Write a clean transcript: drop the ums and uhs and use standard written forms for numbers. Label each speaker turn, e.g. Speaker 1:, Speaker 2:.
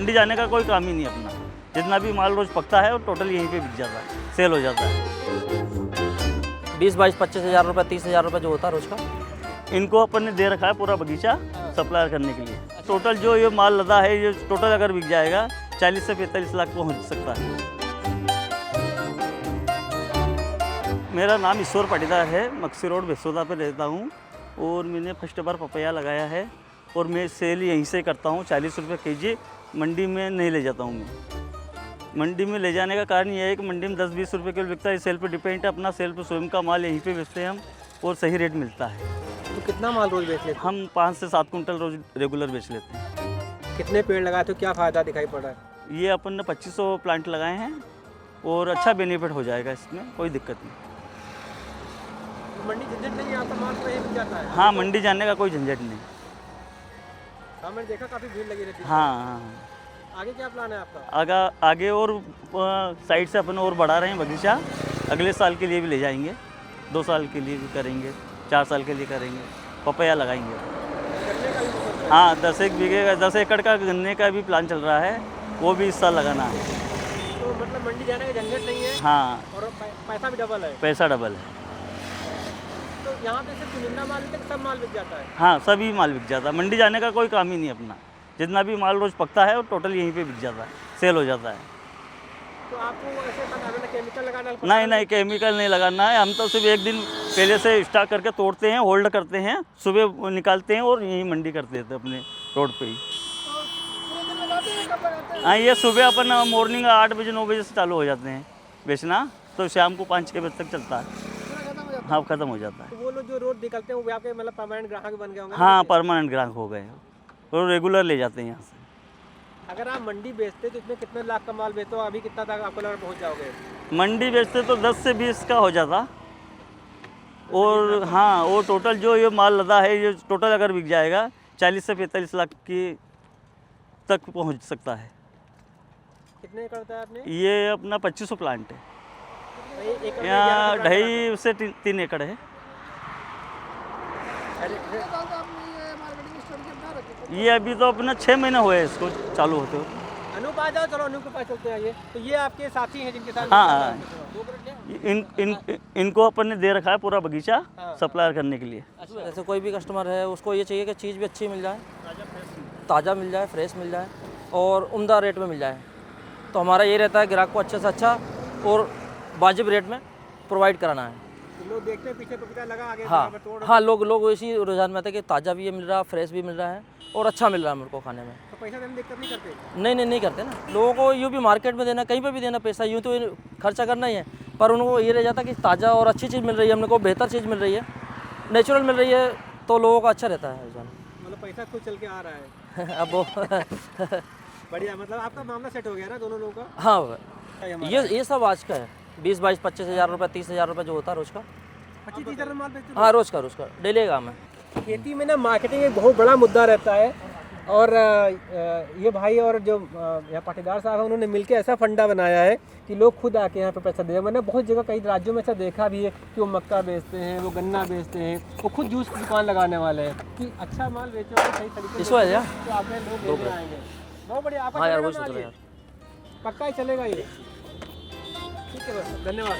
Speaker 1: मंडी जाने का कोई काम ही नहीं अपना। जितना भी माल रोज पकता है वो टोटल यहीं पे बिक जाता है, सेल हो जाता है।
Speaker 2: 20-22-25 हज़ार रुपये, 30 हज़ार रुपये जो होता है रोज का।
Speaker 1: इनको अपन ने दे रखा है पूरा बगीचा सप्लाई करने के लिए। टोटल जो ये माल लदा है, ये टोटल अगर बिक जाएगा 40 से 45 लाख पहुँच सकता है। मेरा नाम ईश्वर पाटीदार है, मक्सी रोड बेसोदा पे रहता हूँ और मैंने फर्स्ट बार पपैया लगाया है और मैं सेल यहीं से करता हूँ। 40 रुपये केजी मंडी में नहीं ले जाता हूँ मैं। मंडी में ले जाने का कारण यह है कि मंडी में 10-20 रुपये किलो बिकता है। सेल पे डिपेंड है, अपना सेल पे स्वयं का माल यहीं पे बेचते हैं हम और सही रेट मिलता है।
Speaker 3: तो कितना माल रोज बेच लेते हैं?
Speaker 1: हम 5 से 7 कुंटल रोज रेगुलर बेच लेते हैं।
Speaker 3: कितने पेड़ लगाए तो क्या फ़ायदा दिखाई पड़ रहा है?
Speaker 1: ये अपन ने 2500 प्लांट लगाए हैं और अच्छा बेनिफिट हो जाएगा, इसमें कोई दिक्कत नहीं।
Speaker 3: मंडी झंझट नहीं है, आपका माल तो यहीं बिक जाता है?
Speaker 1: हाँ, मंडी जाने का कोई झंझट नहीं।
Speaker 3: हाँ, मैंने देखा काफ़ी भीड़ लगी रहती है।
Speaker 1: हाँ,
Speaker 3: आगे क्या प्लान है आपका?
Speaker 1: आगे और साइड से अपन और बढ़ा रहे हैं बगीचा। अगले साल के लिए भी ले जाएंगे, 2 साल के लिए भी करेंगे, 4 साल के लिए करेंगे। पपैया लगाएंगे।
Speaker 3: गन्ने का भी बहुत है।
Speaker 1: हाँ, 10 बीघे का 10 एकड़ का गन्ने का भी प्लान चल रहा है, वो भी इस साल लगाना है।
Speaker 3: तो मतलब मंडी जाने का झंझट नहीं है
Speaker 1: हाँ,
Speaker 3: और पैसा भी डबल है।
Speaker 1: पैसा डबल है।
Speaker 3: तो यहाँ पे सिर्फ चुनिंदा माल बिकता है, सब माल बिक जाता है?
Speaker 1: हाँ, सभी माल बिक जाता है। मंडी जाने का कोई काम ही नहीं अपना। जितना भी माल रोज पकता है वो टोटल यहीं पे बिक जाता है, सेल हो जाता है।
Speaker 3: तो आपको ऐसे बना केमिकल लगाना पड़ता
Speaker 1: नहीं
Speaker 3: है?
Speaker 1: नहीं, केमिकल नहीं लगाना है। हम तो सिर्फ एक दिन पहले से स्टॉक करके तोड़ते हैं, होल्ड करते हैं, सुबह निकालते हैं और यहीं मंडी कर देते हैं अपने रोड पे ही।
Speaker 3: तो पूरे दिन लगाते हैं, कब लगाते हैं?
Speaker 1: हाँ, ये सुबह अपन मॉर्निंग 8 बजे 9 बजे से चालू हो जाते हैं बेचना, तो शाम को 5-6 बजे तक चलता है।
Speaker 3: पूरा खत्म हो जाता है?
Speaker 1: हाँ, ख़त्म हो जाता है।
Speaker 3: तो वो लोग जो रोड निकलते हैं वो भी आपके मतलब परमानेंट ग्राहक बन गए होंगे?
Speaker 1: हाँ, परमानेंट ग्राहक हो गए और रेगुलर ले जाते हैं यहाँ से।
Speaker 3: अगर आप मंडी बेचते तो इसमें कितने लाख का माल बेचते हो? अभी कितना तक आपको लग पहुँच जाओगे?
Speaker 1: मंडी बेचते तो 10 से 20 का हो जाता और हाँ, वो टोटल जो ये माल लदा है, ये टोटल अगर बिक जाएगा 40 से 45 लाख की तक पहुंच सकता है।
Speaker 3: कितने एकड़ बताया आपने?
Speaker 1: ये अपना 2500 प्लांट है।
Speaker 3: एक एकड़ में
Speaker 1: यहाँ
Speaker 3: 11
Speaker 1: ढाई से 3 एकड़ है। ये अभी तो अपना 6 महीने हुए हैं इसको चालू होते हुए।
Speaker 3: अनूप आ जाओ, चलो अनूप के पास चलते हैं। ये तो ये आपके साथी हैं जिनके साथ
Speaker 1: हाँ,
Speaker 3: दो मिनट लें?
Speaker 1: इनको अपन ने दे रखा है पूरा बगीचा सप्लाई करने के लिए।
Speaker 2: जैसे कोई भी कस्टमर है उसको ये चाहिए कि चीज़ भी अच्छी मिल जाए, ताज़ा मिल जाए, फ्रेश मिल जाए और उम्दा रेट में मिल जाए। तो हमारा ये रहता है ग्राहक को अच्छे से अच्छा और वाजिब रेट में प्रोवाइड कराना है।
Speaker 3: तो लोग देखते हैं पीछे पपीता लगा आगे
Speaker 2: हाँ
Speaker 3: बराबर तोड़।
Speaker 2: हाँ, लोग इसी रुझान में आते हैं कि ताज़ा भी ये मिल रहा है, फ्रेश भी मिल रहा है और अच्छा मिल रहा है मेरे को खाने में।
Speaker 3: तो पैसा देने में दिक्कत नहीं करते?
Speaker 2: नहीं करते ना। लोगों को यूँ भी मार्केट में देना, कहीं पे भी देना पैसा, यूँ तो खर्चा करना ही है, पर उनको ये रह जाता कि ताज़ा और अच्छी चीज़ मिल रही है, हमने को बेहतर चीज़ मिल रही है, नेचुरल मिल रही है, तो लोगों का अच्छा रहता है रुझान।
Speaker 3: मतलब पैसा खुद चल के आ रहा है।
Speaker 2: अब वो
Speaker 3: बढ़िया, मतलब आपका मामला सेट हो गया ना दोनों लोगों का?
Speaker 2: हाँ, ये सब आज का है। 20-22-25 हज़ार रुपये, 30 हज़ार रुपये जो होता है रोज का।
Speaker 3: 25-30 हज़ार माल बेचते हो?
Speaker 2: हाँ, रोज का डेली काम है।
Speaker 3: खेती में ना मार्केटिंग एक बहुत बड़ा मुद्दा रहता है और ये भाई और जो यहाँ पाटीदार साहब हैं उन्होंने मिलकर ऐसा फंडा बनाया है कि लोग खुद आके यहाँ पे पैसा दे। मैंने बहुत जगह कई राज्यों में ऐसा देखा भी है कि वो मक्का बेचते हैं, वो गन्ना बेचते हैं, वो खुद जूस की दुकान लगाने वाले हैं कि अच्छा माल बेचो सही तरीके
Speaker 2: इसको है यार,
Speaker 3: तो आपके लोग लेने आएंगे। बहुत बढ़िया। आपका
Speaker 2: हाँ यार,
Speaker 3: चलेगा
Speaker 2: वही
Speaker 3: ना
Speaker 2: सोच
Speaker 3: आज
Speaker 2: रहे
Speaker 3: ये?
Speaker 2: यार।
Speaker 3: पक्का ही चलेगा ये? ठीक है, बस धन्यवाद।